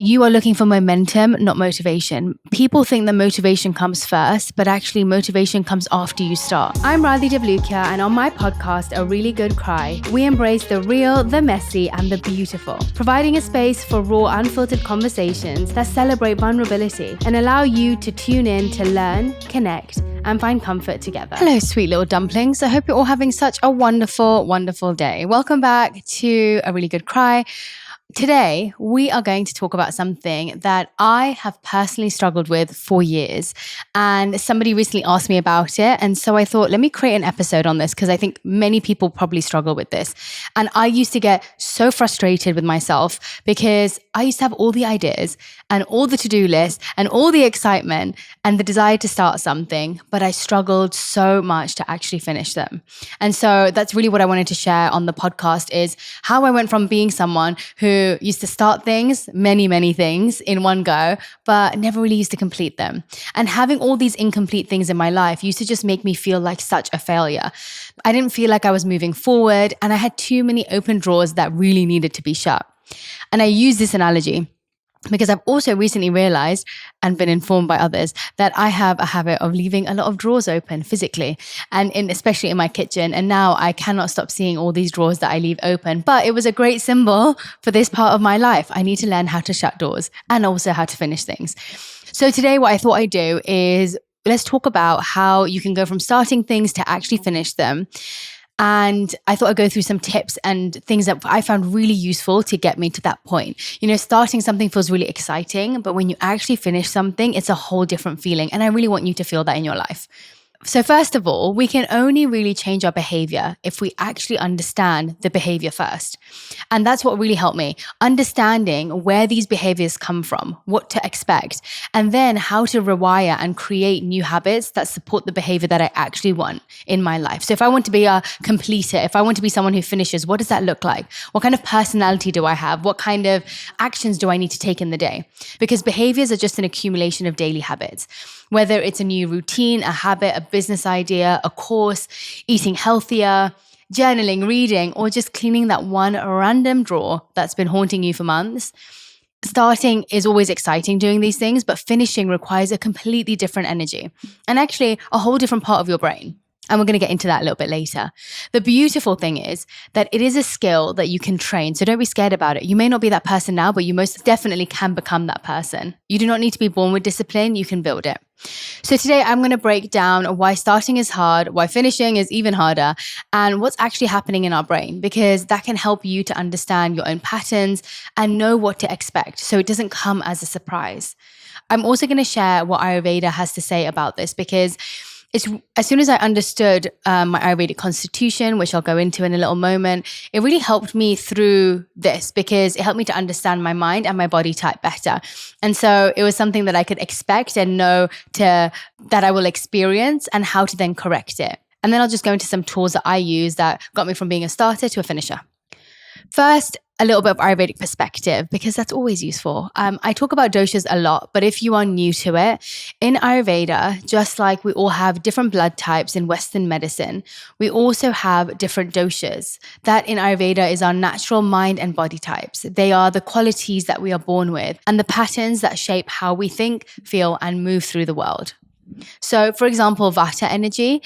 You are looking for momentum, not motivation. People think that motivation comes first, but actually motivation comes after you start. I'm Radhi Devlukia, and on my podcast, A Really Good Cry, we embrace the real, the messy, and the beautiful, providing a space for raw, unfiltered conversations that celebrate vulnerability and allow you to tune in to learn, connect, and find comfort together. Hello, sweet little dumplings. I hope you're all having such a wonderful, wonderful day. Welcome back to A Really Good Cry. Today, we are going to talk about something that I have personally struggled with for years. And somebody recently asked me about it. And so I thought, let me create an episode on this because I think many people probably struggle with this. And I used to get so frustrated with myself because I used to have all the ideas and all the to-do list and all the excitement and the desire to start something, but I struggled so much to actually finish them. And so that's really what I wanted to share on the podcast is how I went from being someone who used to start things, many things in one go, but never really used to complete them. And having all these incomplete things in my life used to just make me feel like such a failure. I didn't feel like I was moving forward, and I had too many open drawers that really needed to be shut. And I use this analogy because I've also recently realized and been informed by others that I have a habit of leaving a lot of drawers open physically and especially in my kitchen. And now I cannot stop seeing all these drawers that I leave open. But it was a great symbol for this part of my life. I need to learn how to shut doors and also how to finish things. So today what I thought I'd do is let's talk about how you can go from starting things to actually finish them. And I thought I'd go through some tips and things that I found really useful to get me to that point. You know, starting something feels really exciting, but when you actually finish something, it's a whole different feeling. And I really want you to feel that in your life. So first of all, we can only really change our behavior if we actually understand the behavior first. And that's what really helped me, understanding where these behaviors come from, what to expect, and then how to rewire and create new habits that support the behavior that I actually want in my life. So if I want to be a completer, if I want to be someone who finishes, what does that look like? What kind of personality do I have? What kind of actions do I need to take in the day? Because behaviors are just an accumulation of daily habits. Whether it's a new routine, a habit, a business idea, a course, eating healthier, journaling, reading, or just cleaning that one random drawer that's been haunting you for months. Starting is always exciting doing these things, but finishing requires a completely different energy and actually a whole different part of your brain. And we're going to get into that a little bit later. The beautiful thing is that it is a skill that you can train. So don't be scared about it. You may not be that person now, but you most definitely can become that person. You do not need to be born with discipline. You can build it. So today I'm going to break down why starting is hard, why finishing is even harder, and what's actually happening in our brain, because that can help you to understand your own patterns and know what to expect so it doesn't come as a surprise. I'm also going to share what Ayurveda has to say about this because it's as soon as I understood my Ayurvedic constitution, which I'll go into in a little moment, it really helped me through this because it helped me to understand my mind and my body type better. And so it was something that I could expect and know that I will experience and how to then correct it. And then I'll just go into some tools that I use that got me from being a starter to a finisher. First, a little bit of Ayurvedic perspective, because that's always useful. I talk about doshas a lot, but if you are new to it, in Ayurveda, just like we all have different blood types in Western medicine, we also have different doshas. That in Ayurveda is our natural mind and body types. They are the qualities that we are born with and the patterns that shape how we think, feel, and move through the world. So, for example, Vata energy.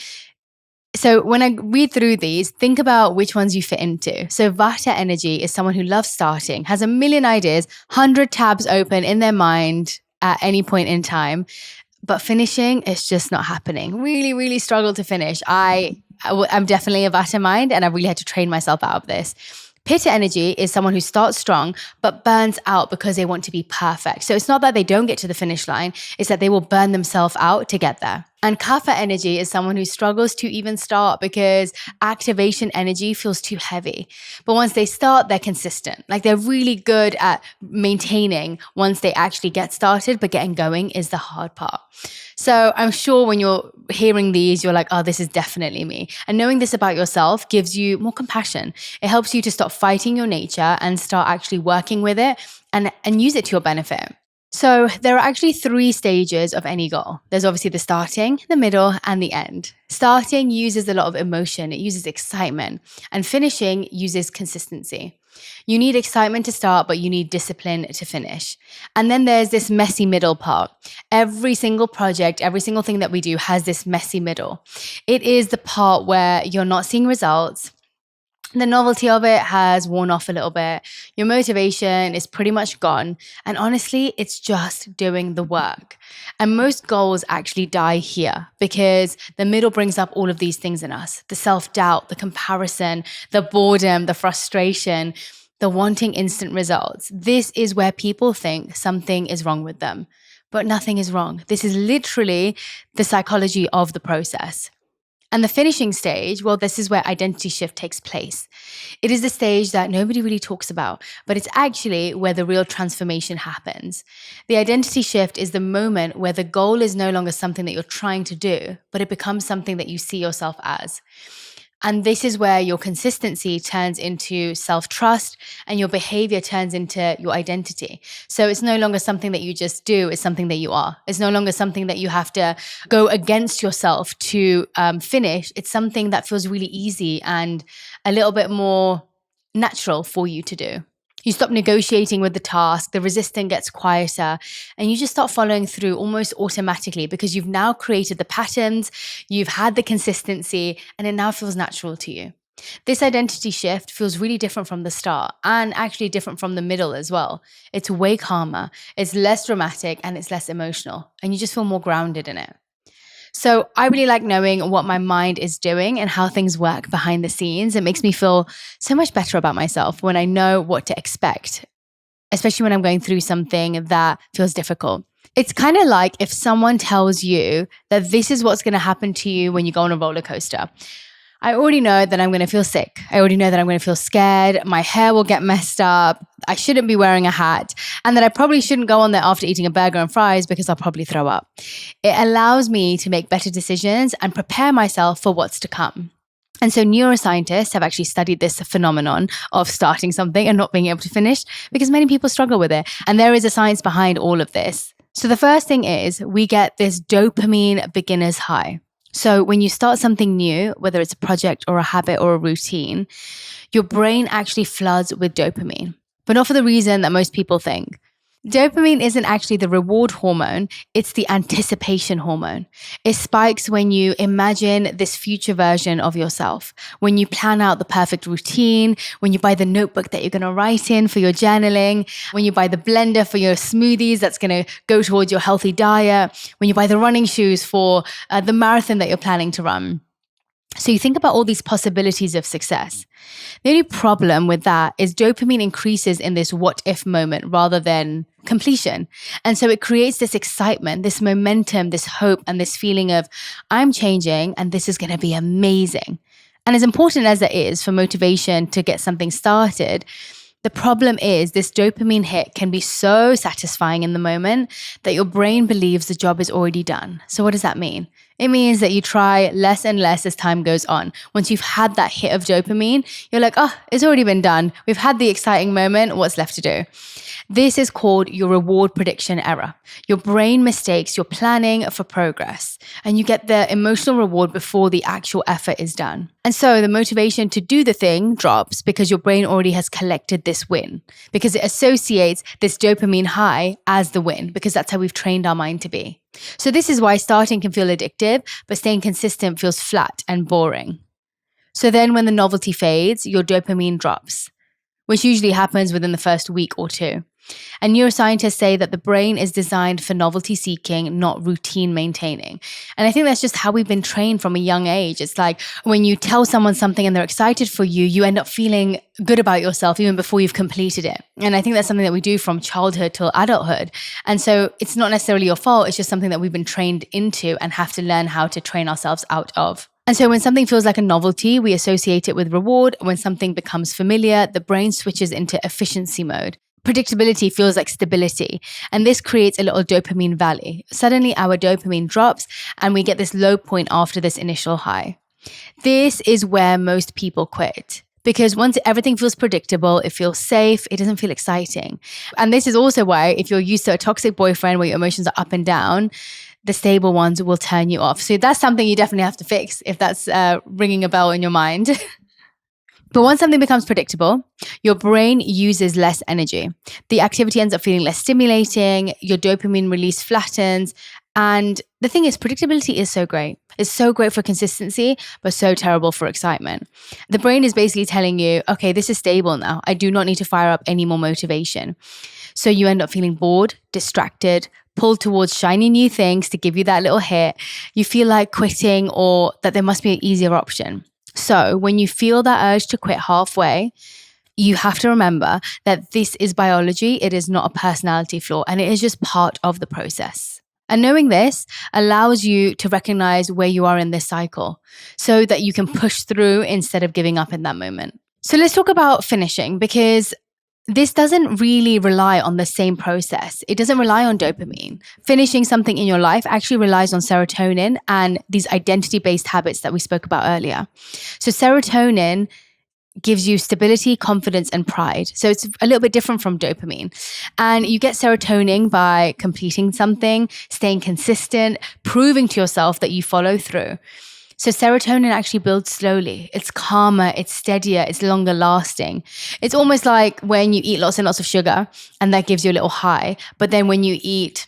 So when I read through these, think about which ones you fit into. So Vata energy is someone who loves starting, has a million ideas, 100 tabs open in their mind at any point in time, but finishing is just not happening. Really struggle to finish. I'm definitely a Vata mind and I really had to train myself out of this. Pitta energy is someone who starts strong, but burns out because they want to be perfect. So it's not that they don't get to the finish line, it's that they will burn themselves out to get there. And Kapha energy is someone who struggles to even start because activation energy feels too heavy. But once they start, they're consistent. Like they're really good at maintaining once they actually get started, but getting going is the hard part. So I'm sure when you're hearing these, you're like, oh, this is definitely me. And knowing this about yourself gives you more compassion. It helps you to stop fighting your nature and start actually working with it and use it to your benefit. So there are actually 3 stages of any goal. There's obviously the starting, the middle, and the end. Starting uses a lot of emotion. It uses excitement. And finishing uses consistency. You need excitement to start, but you need discipline to finish. And then there's this messy middle part. Every single project, every single thing that we do has this messy middle. It is the part where you're not seeing results. The novelty of it has worn off a little bit. Your motivation is pretty much gone. And honestly, it's just doing the work. And most goals actually die here because the middle brings up all of these things in us: the self-doubt, the comparison, the boredom, the frustration, the wanting instant results. This is where people think something is wrong with them, but nothing is wrong. This is literally the psychology of the process. And the finishing stage, well, this is where identity shift takes place. It is the stage that nobody really talks about, but it's actually where the real transformation happens. The identity shift is the moment where the goal is no longer something that you're trying to do, but it becomes something that you see yourself as. And this is where your consistency turns into self-trust and your behavior turns into your identity. So it's no longer something that you just do, it's something that you are. It's no longer something that you have to go against yourself to finish. It's something that feels really easy and a little bit more natural for you to do. You stop negotiating with the task, the resistance gets quieter, and you just start following through almost automatically because you've now created the patterns, you've had the consistency, and it now feels natural to you. This identity shift feels really different from the start and actually different from the middle as well. It's way calmer, it's less dramatic, and it's less emotional, and you just feel more grounded in it. So I really like knowing what my mind is doing and how things work behind the scenes. It makes me feel so much better about myself when I know what to expect, especially when I'm going through something that feels difficult. It's kind of like if someone tells you that this is what's going to happen to you when you go on a roller coaster. I already know that I'm going to feel sick. I already know that I'm going to feel scared. My hair will get messed up. I shouldn't be wearing a hat. And that I probably shouldn't go on there after eating a burger and fries because I'll probably throw up. It allows me to make better decisions and prepare myself for what's to come. And so neuroscientists have actually studied this phenomenon of starting something and not being able to finish because many people struggle with it. And there is a science behind all of this. So the first thing is we get this dopamine beginner's high. So when you start something new, whether it's a project or a habit or a routine, your brain actually floods with dopamine, but not for the reason that most people think. Dopamine isn't actually the reward hormone, it's the anticipation hormone. It spikes when you imagine this future version of yourself, when you plan out the perfect routine, when you buy the notebook that you're going to write in for your journaling, when you buy the blender for your smoothies that's going to go towards your healthy diet, when you buy the running shoes for the marathon that you're planning to run. So you think about all these possibilities of success. The only problem with that is dopamine increases in this what if moment rather than completion. And so it creates this excitement, this momentum, this hope, and this feeling of I'm changing and this is going to be amazing. And as important as it is for motivation to get something started, the problem is this dopamine hit can be so satisfying in the moment that your brain believes the job is already done. So what does that mean? It means that you try less and less as time goes on. Once you've had that hit of dopamine, you're like, oh, it's already been done. We've had the exciting moment. What's left to do? This is called your reward prediction error. Your brain mistakes your planning for progress, and you get the emotional reward before the actual effort is done. And so the motivation to do the thing drops because your brain already has collected this win, because it associates this dopamine high as the win, because that's how we've trained our mind to be. So this is why starting can feel addictive, but staying consistent feels flat and boring. So then when the novelty fades, your dopamine drops, which usually happens within the first week or two. And neuroscientists say that the brain is designed for novelty seeking, not routine maintaining. And I think that's just how we've been trained from a young age. It's like when you tell someone something and they're excited for you, you end up feeling good about yourself even before you've completed it. And I think that's something that we do from childhood till adulthood. And so it's not necessarily your fault. It's just something that we've been trained into and have to learn how to train ourselves out of. And so when something feels like a novelty, we associate it with reward. When something becomes familiar, the brain switches into efficiency mode. Predictability feels like stability, and this creates a little dopamine valley. Suddenly our dopamine drops and we get this low point after this initial high. This is where most people quit, Because once everything feels predictable, it feels safe, it doesn't feel exciting. And this is also why if you're used to a toxic boyfriend where your emotions are up and down, the stable ones will turn you off. So that's something you definitely have to fix if that's ringing a bell in your mind. But once something becomes predictable, your brain uses less energy. The activity ends up feeling less stimulating, your dopamine release flattens. And the thing is, predictability is so great. It's so great for consistency, but so terrible for excitement. The brain is basically telling you, okay, this is stable now. I do not need to fire up any more motivation. So you end up feeling bored, distracted, pulled towards shiny new things to give you that little hit. You feel like quitting or that there must be an easier option. So when you feel that urge to quit halfway, you have to remember that this is biology. It is not a personality flaw, and it is just part of the process. And knowing this allows you to recognize where you are in this cycle so that you can push through instead of giving up in that moment. So let's talk about finishing, because this doesn't really rely on the same process. It doesn't rely on dopamine. Finishing something in your life actually relies on serotonin and these identity-based habits that we spoke about earlier. So serotonin gives you stability, confidence, and pride. So it's a little bit different from dopamine. And you get serotonin by completing something, staying consistent, proving to yourself that you follow through. So serotonin actually builds slowly. It's calmer, it's steadier, it's longer lasting. It's almost like when you eat lots and lots of sugar and that gives you a little high. But then when you eat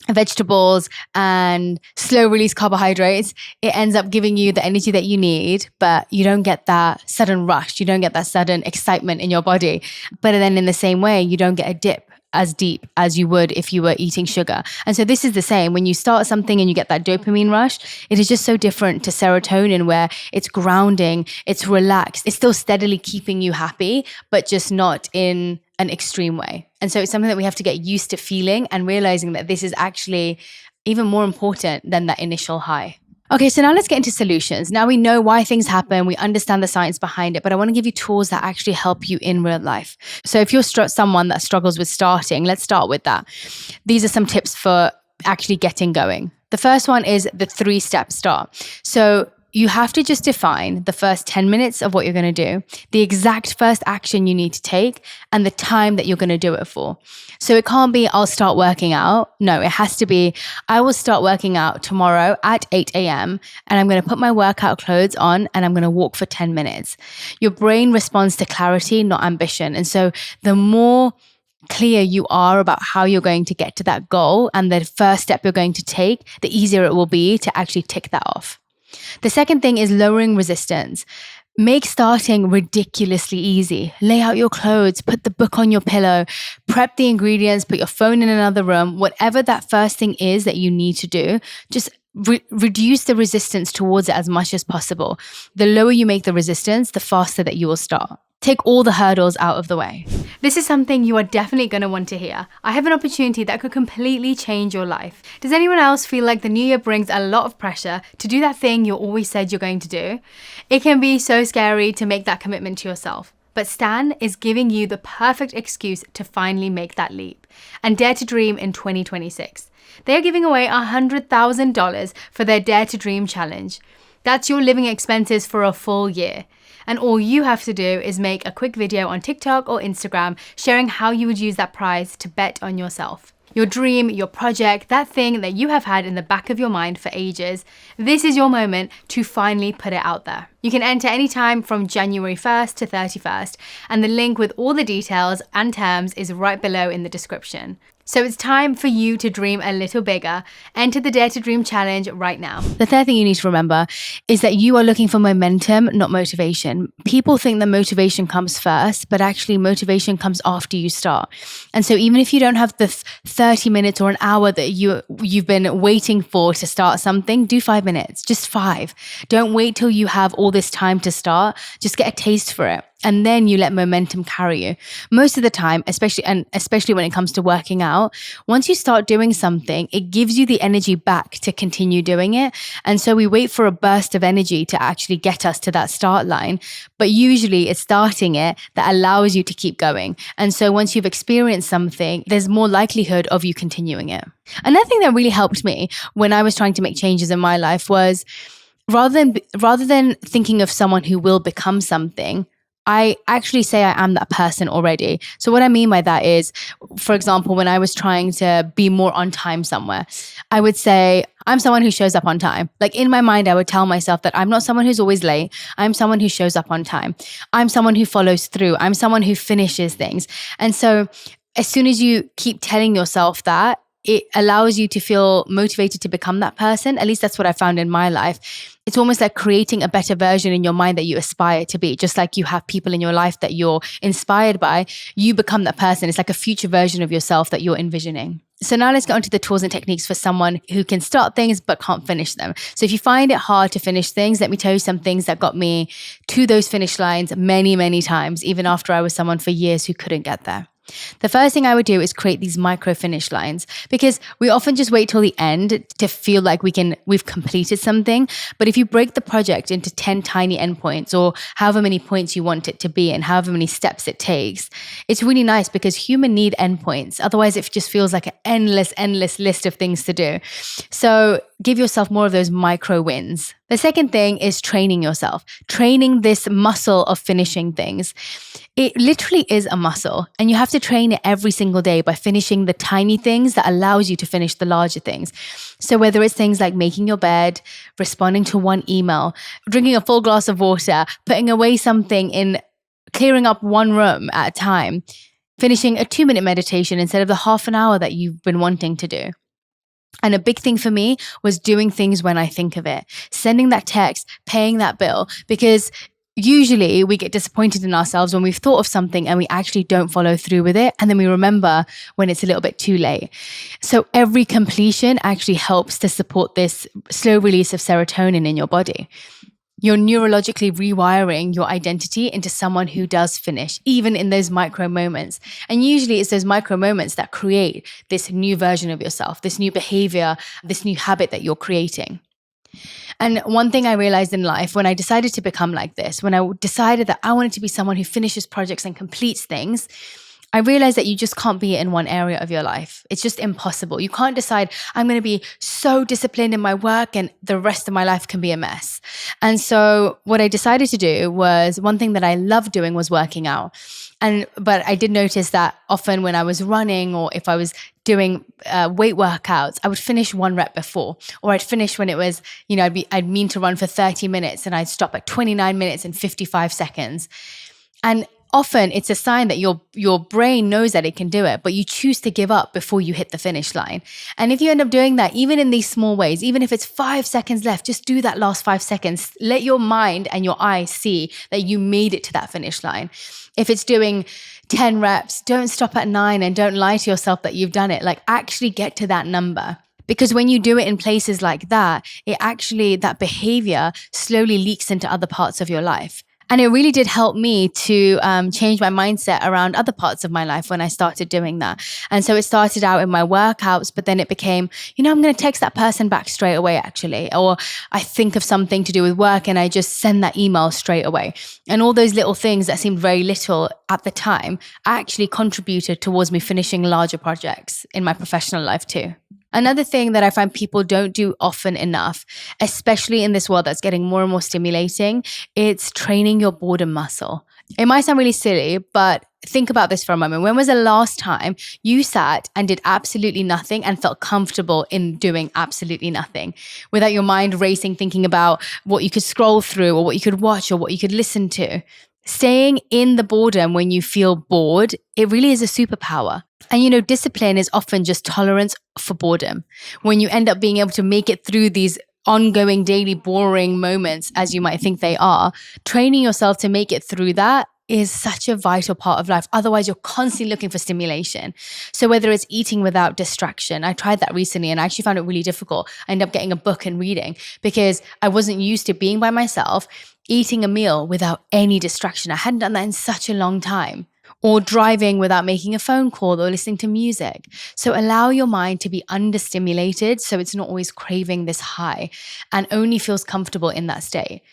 vegetables and slow release carbohydrates, it ends up giving you the energy that you need, but you don't get that sudden rush. You don't get that sudden excitement in your body. But then in the same way, you don't get a dip as deep as you would if you were eating sugar. And so this is the same. When you start something and you get that dopamine rush, it is just so different to serotonin, where it's grounding, it's relaxed, it's still steadily keeping you happy, but just not in an extreme way. And so it's something that we have to get used to feeling and realizing that this is actually even more important than that initial high. Okay, so now let's get into solutions. Now we know why things happen, we understand the science behind it, but I want to give you tools that actually help you in real life. So if you're someone that struggles with starting, let's start with that. These are some tips for actually getting going. The first one is the 3-step start. So you have to just define the first 10 minutes of what you're going to do, the exact first action you need to take, and the time that you're going to do it for. So it can't be, I'll start working out. No, it has to be, I will start working out tomorrow at 8 a.m. and I'm going to put my workout clothes on and I'm going to walk for 10 minutes. Your brain responds to clarity, not ambition. And so the more clear you are about how you're going to get to that goal and the first step you're going to take, the easier it will be to actually tick that off. The second thing is lowering resistance. Make starting ridiculously easy. Lay out your clothes, put the book on your pillow, prep the ingredients, put your phone in another room. Whatever that first thing is that you need to do, just reduce the resistance towards it as much as possible. The lower you make the resistance, the faster that you will start. Take all the hurdles out of the way. This is something you are definitely going to want to hear. I have an opportunity that could completely change your life. Does anyone else feel like the new year brings a lot of pressure to do that thing you always said you're going to do? It can be so scary to make that commitment to yourself. But Stan is giving you the perfect excuse to finally make that leap and dare to dream in 2026. They're giving away $100,000 for their Dare to Dream challenge. That's your living expenses for a full year. And all you have to do is make a quick video on TikTok or Instagram sharing how you would use that prize to bet on yourself. Your dream, your project, that thing that you have had in the back of your mind for ages. This is your moment to finally put it out there. You can enter anytime from January 1st to 31st, and the link with all the details and terms is right below in the description. So it's time for you to dream a little bigger. Enter the Dare to Dream challenge right now. The third thing you need to remember is that you are looking for momentum, not motivation. People think that motivation comes first, but actually motivation comes after you start. And so even if you don't have the 30 minutes or an hour that you've been waiting for to start something, do 5 minutes, just 5. Don't wait till you have all this time to start. Just get a taste for it. And then you let momentum carry you. Most of the time, especially when it comes to working out, once you start doing something, it gives you the energy back to continue doing it. And so we wait for a burst of energy to actually get us to that start line. But usually it's starting it that allows you to keep going. And so once you've experienced something, there's more likelihood of you continuing it. Another thing that really helped me when I was trying to make changes in my life was rather than thinking of someone who will become something, I actually say I am that person already. So what I mean by that is, for example, when I was trying to be more on time somewhere, I would say, I'm someone who shows up on time. Like in my mind, I would tell myself that I'm not someone who's always late. I'm someone who shows up on time. I'm someone who follows through. I'm someone who finishes things. And so as soon as you keep telling yourself that, it allows you to feel motivated to become that person. At least that's what I found in my life. It's almost like creating a better version in your mind that you aspire to be. Just like you have people in your life that you're inspired by, you become that person. It's like a future version of yourself that you're envisioning. So now let's get onto the tools and techniques for someone who can start things but can't finish them. So if you find it hard to finish things, let me tell you some things that got me to those finish lines many, many times, even after I was someone for years who couldn't get there. The first thing I would do is create these micro finish lines, because we often just wait till the end to feel like we've completed something. But if you break the project into 10 tiny endpoints, or however many points you want it to be and however many steps it takes, it's really nice because humans need endpoints. Otherwise, it just feels like an endless list of things to do. So give yourself more of those micro wins. The second thing is training yourself, training this muscle of finishing things. It literally is a muscle, and you have to train it every single day by finishing the tiny things that allows you to finish the larger things. So whether it's things like making your bed, responding to one email, drinking a full glass of water, putting away something, in clearing up one room at a time, finishing a 2-minute meditation instead of the half an hour that you've been wanting to do. And a big thing for me was doing things when I think of it, sending that text, paying that bill, because usually we get disappointed in ourselves when we've thought of something and we actually don't follow through with it. And then we remember when it's a little bit too late. So every completion actually helps to support this slow release of serotonin in your body. You're neurologically rewiring your identity into someone who does finish, even in those micro moments. And usually it's those micro moments that create this new version of yourself, this new behavior, this new habit that you're creating. And one thing I realized in life when I decided to become like this, when I decided that I wanted to be someone who finishes projects and completes things, I realized that you just can't be in one area of your life. It's just impossible. You can't decide, I'm going to be so disciplined in my work and the rest of my life can be a mess. And so what I decided to do was, one thing that I loved doing was working out. But I did notice that often when I was running, or if I was doing weight workouts, I would finish one rep before, or I'd finish when it was, I'd mean to run for 30 minutes and I'd stop at 29 minutes and 55 seconds. And often it's a sign that your brain knows that it can do it, but you choose to give up before you hit the finish line. And if you end up doing that, even in these small ways, even if it's 5 seconds left, just do that last 5 seconds. Let your mind and your eyes see that you made it to that finish line. If it's doing 10 reps, don't stop at 9 and don't lie to yourself that you've done it. Like, actually get to that number. Because when you do it in places like that, that behavior slowly leaks into other parts of your life. And it really did help me to change my mindset around other parts of my life when I started doing that. And so it started out in my workouts, but then it became, I'm going to text that person back straight away, actually. Or I think of something to do with work and I just send that email straight away. And all those little things that seemed very little at the time actually contributed towards me finishing larger projects in my professional life too. Another thing that I find people don't do often enough, especially in this world that's getting more and more stimulating, it's training your boredom muscle. It might sound really silly, but think about this for a moment. When was the last time you sat and did absolutely nothing and felt comfortable in doing absolutely nothing, without your mind racing, thinking about what you could scroll through or what you could watch or what you could listen to? Staying in the boredom when you feel bored, it really is a superpower. And discipline is often just tolerance for boredom. When you end up being able to make it through these ongoing daily boring moments, as you might think they are, training yourself to make it through that is such a vital part of life. Otherwise, you're constantly looking for stimulation. So whether it's eating without distraction, I tried that recently and I actually found it really difficult. I ended up getting a book and reading because I wasn't used to being by myself, eating a meal without any distraction. I hadn't done that in such a long time. Or driving without making a phone call or listening to music. So allow your mind to be understimulated so it's not always craving this high and only feels comfortable in that state.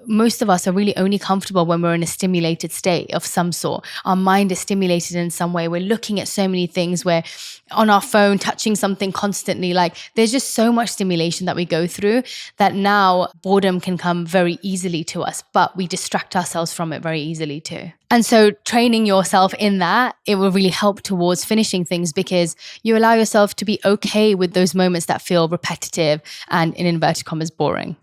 most of us are really only comfortable when we're in a stimulated state of some sort. Our mind is stimulated in some way. We're looking at so many things. We're on our phone, touching something constantly. Like there's just so much stimulation that we go through that now boredom can come very easily to us, but we distract ourselves from it very easily too. And so training yourself in that, it will really help towards finishing things because you allow yourself to be okay with those moments that feel repetitive and in inverted commas boring.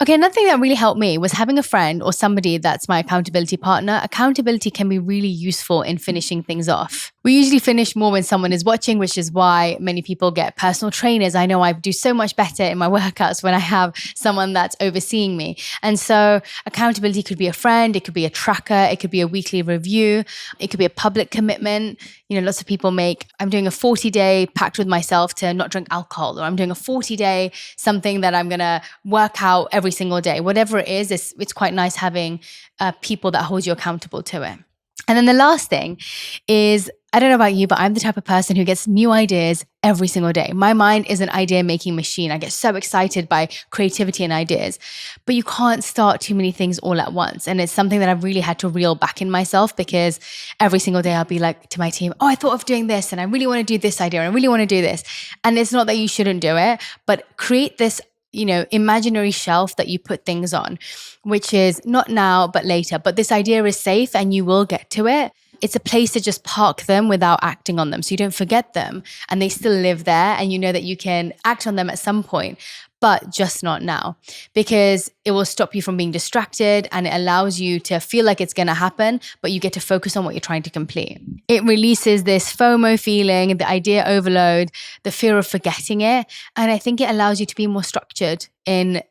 Okay, another thing that really helped me was having a friend or somebody that's my accountability partner. Accountability can be really useful in finishing things off. We usually finish more when someone is watching, which is why many people get personal trainers. I know I do so much better in my workouts when I have someone that's overseeing me. And so accountability could be a friend, it could be a tracker, it could be a weekly review, it could be a public commitment. Lots of people I'm doing a 40-day pact with myself to not drink alcohol, or I'm doing a 40-day something that I'm going to work out every single day. Whatever it is, it's quite nice having people that hold you accountable to it. And then the last thing is, I don't know about you, but I'm the type of person who gets new ideas every single day. My mind is an idea-making machine. I get so excited by creativity and ideas, but you can't start too many things all at once. And it's something that I've really had to reel back in myself because every single day I'll be like to my team, oh, I thought of doing this and I really want to do this idea. And I really want to do this. And it's not that you shouldn't do it, but create this imaginary shelf that you put things on, which is not now, but later. But this idea is safe and you will get to it. It's a place to just park them without acting on them. So you don't forget them and they still live there and you know that you can act on them at some point, but just not now, because it will stop you from being distracted and it allows you to feel like it's going to happen, but you get to focus on what you're trying to complete. It releases this FOMO feeling, the idea overload, the fear of forgetting it. And I think it allows you to be more structured and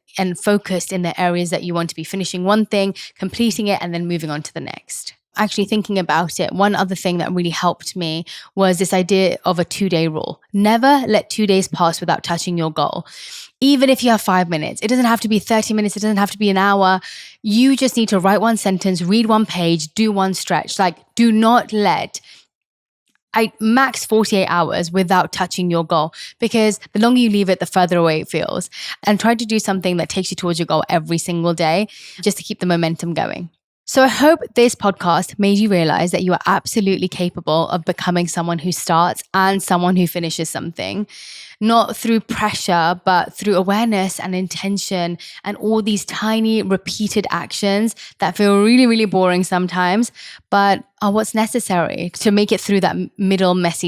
focused in the areas that you want to be, finishing one thing, completing it, and then moving on to the next. Actually thinking about it, one other thing that really helped me was this idea of a 2-day rule. Never let 2 days pass without touching your goal. Even if you have 5 minutes, it doesn't have to be 30 minutes. It doesn't have to be an hour. You just need to write one sentence, read one page, do one stretch. Do not let max 48 hours without touching your goal, because the longer you leave it, the further away it feels. And try to do something that takes you towards your goal every single day just to keep the momentum going. So I hope this podcast made you realize that you are absolutely capable of becoming someone who starts and someone who finishes something, not through pressure, but through awareness and intention and all these tiny repeated actions that feel really, really boring sometimes, but are what's necessary to make it through that middle messy